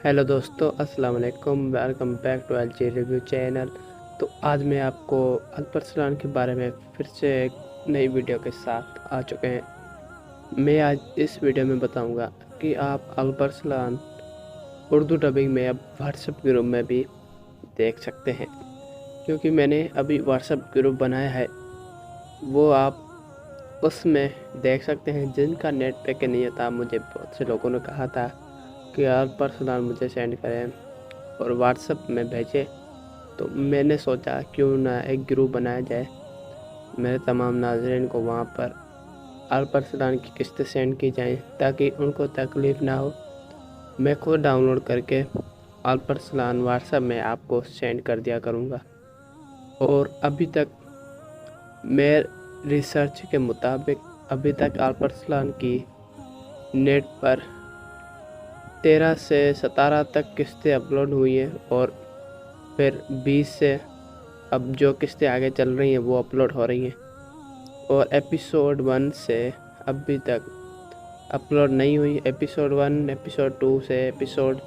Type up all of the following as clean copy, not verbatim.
Hello दोस्तों, अस्सलाम वालेकुम। Welcome back to LG review channel. तो आज मैं आपको अल्परसलान के बारे में फिर से एक नई वीडियो के साथ आ चुके हैं। मैं आज इस वीडियो में बताऊंगा कि आप अल्परसलान उर्दू डबिंग में अब व्हाट्सएप ग्रुप में भी देख सकते हैं, क्योंकि मैंने अभी व्हाट्सएप ग्रुप बनाया है। वो आप उसमें देख सकते हैं। जिनका नेट पैक नहीं था, मुझे बहुत से लोगों ने कहा था कि आप पर्सनल मुझे सेंड करें और व्हाट्सएप में भेजें, तो मैंने सोचा क्यों ना एक ग्रुप बनाया जाए। मेरे तमाम नाज़रीन को वहाँ पर आल पर्सनल की किस्तें सेंड की जाएं ताकि उनको तकलीफ़ ना हो। मैं खुद डाउनलोड करके आल पर्सनल व्हाट्सएप में आपको सेंड कर दिया करूँगा। और अभी तक मैं रिसर्च के मुताबिक अभी तक आल पर्सनल की नेट पर 13 से 17 तक किस्तें अपलोड हुई हैं और फिर 20 से अब जो किस्तें आगे चल रही हैं वो अपलोड हो रही हैं। और एपिसोड 1 से अभी तक अपलोड नहीं हुई। एपिसोड 1, एपिसोड 2 से एपिसोड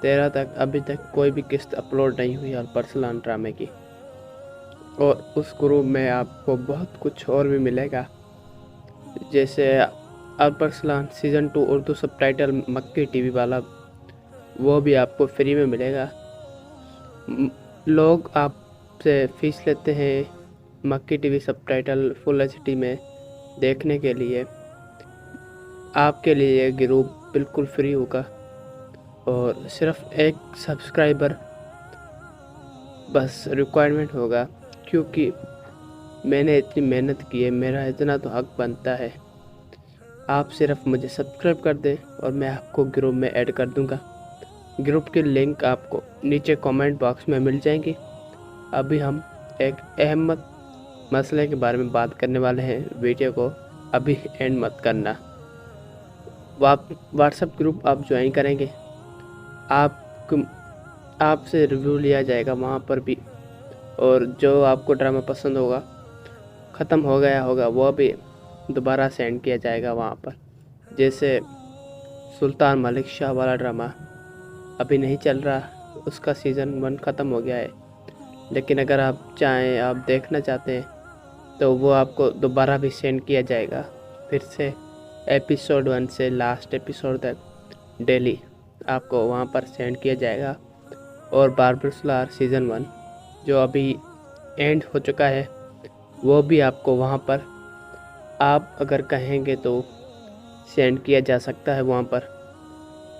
13 तक अभी तक कोई भी किस्त अपलोड नहीं हुई अल्परसलान ड्रामे की। और उस ग्रुप में आपको बहुत कुछ और भी मिलेगा, जैसे अल्परसलान सीज़न 2 उर्दू सबटाइटल मक्की टीवी वाला, वो भी आपको फ्री में मिलेगा। लोग आपसे फ़ीस लेते हैं मक्की टीवी सबटाइटल फुल एचडी में देखने के लिए। आपके लिए ये ग्रुप बिल्कुल फ्री होगा और सिर्फ एक सब्सक्राइबर बस रिक्वायरमेंट होगा, क्योंकि मैंने इतनी मेहनत की है, मेरा इतना तो हक बनता है। आप सिर्फ मुझे सब्सक्राइब कर दें और मैं आपको ग्रुप में ऐड कर दूंगा। ग्रुप की लिंक आपको नीचे कमेंट बॉक्स में मिल जाएगी। अभी हम एक अहम मसले के बारे में बात करने वाले हैं। वीडियो को अभी एंड मत करना। व्हाट्सएप ग्रुप आप ज्वाइन करेंगे, आपसे रिव्यू लिया जाएगा वहाँ पर भी, और जो आपको ड्रामा पसंद होगा, ख़त्म हो गया होगा, वो भी दोबारा सेंड किया जाएगा वहाँ पर। जैसे सुल्तान मलिक शाह वाला ड्रामा अभी नहीं चल रहा, उसका सीज़न 1 ख़त्म हो गया है। लेकिन अगर आप चाहें, आप देखना चाहते हैं, तो वो आपको दोबारा भी सेंड किया जाएगा फिर से एपिसोड 1 से लास्ट एपिसोड तक डेली आपको वहाँ पर सेंड किया जाएगा। और बारबरसलार सीज़न 1 जो अभी एंड हो चुका है, वो भी आपको वहाँ पर आप अगर कहेंगे तो सेंड किया जा सकता है वहाँ पर।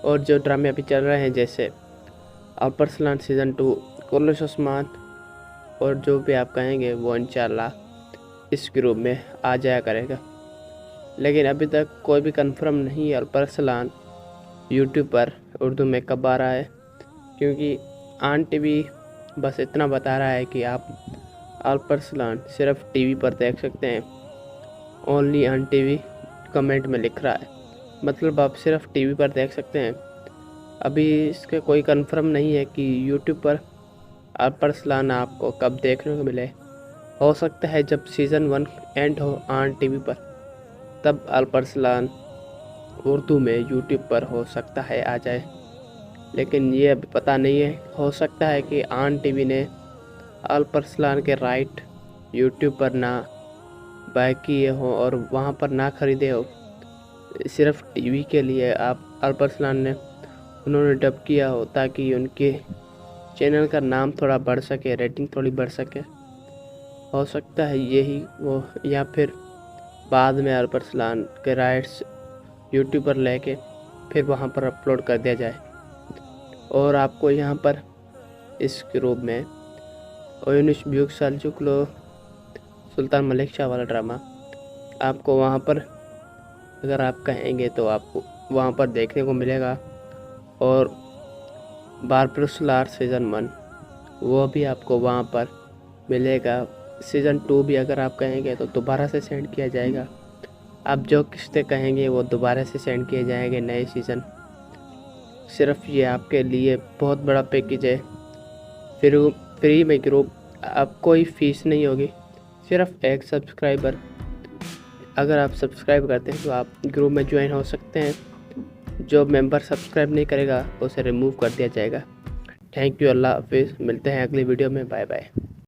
और जो ड्रामे अभी चल रहे हैं, जैसे अल्परसलान सीज़न 2, कुर्निश उस्मान, और जो भी आप कहेंगे वो इंशाल्लाह इस ग्रुप में आ जाया करेगा। लेकिन अभी तक कोई भी कंफर्म नहीं है अल्परसलान यूट्यूब पर उर्दू में कब आ रहा है, क्योंकि आन टीवी बस इतना बता रहा है कि आप अल्परसलान सिर्फ टीवी पर देख सकते हैं। ओनली ऑन टीवी कमेंट में लिख रहा है, मतलब आप सिर्फ टीवी पर देख सकते हैं। अभी इसके कोई कंफर्म नहीं है कि यूट्यूब पर अल्परसलान आपको कब देखने को मिले। हो सकता है जब सीज़न 1 एंड हो ऑन टीवी पर, तब अल्परसलान उर्दू में यूट्यूब पर हो सकता है आ जाए। लेकिन ये अभी पता नहीं है। हो सकता है कि ऑन टीवी ने अल्परसलान के राइट यूट्यूब पर ना बाय किए हो और वहाँ पर ना ख़रीदे हो। सिर्फ टीवी के लिए आप अल्परसलान ने उन्होंने डब किया हो, ताकि उनके चैनल का नाम थोड़ा बढ़ सके, रेटिंग थोड़ी बढ़ सके। हो सकता है यही वो, या फिर बाद में अल्परसलान के राइट्स यूट्यूब पर लेके फिर वहाँ पर अपलोड कर दिया जाए। और आपको यहाँ पर इस ग्रुप में ओयूनिश ब्यूक सल्जुकलो सुल्तान मलिक शाह वाला ड्रामा आपको वहाँ पर अगर आप कहेंगे तो आपको वहाँ पर देखने को मिलेगा। और बारबरसलार सीज़न 1 वो भी आपको वहाँ पर मिलेगा। सीज़न 2 भी अगर आप कहेंगे तो दोबारा से सेंड किया जाएगा। आप जो किस्तें कहेंगे वो दोबारा से सेंड किए जाएंगे नए सीज़न। सिर्फ ये आपके लिए बहुत बड़ा पैकेज है। फिर फ्री में ग्रुप, आप कोई फ़ीस नहीं होगी, सिर्फ एक सब्सक्राइबर। अगर आप सब्सक्राइब करते हैं तो आप ग्रुप में ज्वाइन हो सकते हैं। जो मेंबर सब्सक्राइब नहीं करेगा उसे रिमूव कर दिया जाएगा। थैंक यू, अल्लाह हाफिज़। मिलते हैं अगली वीडियो में। Bye bye.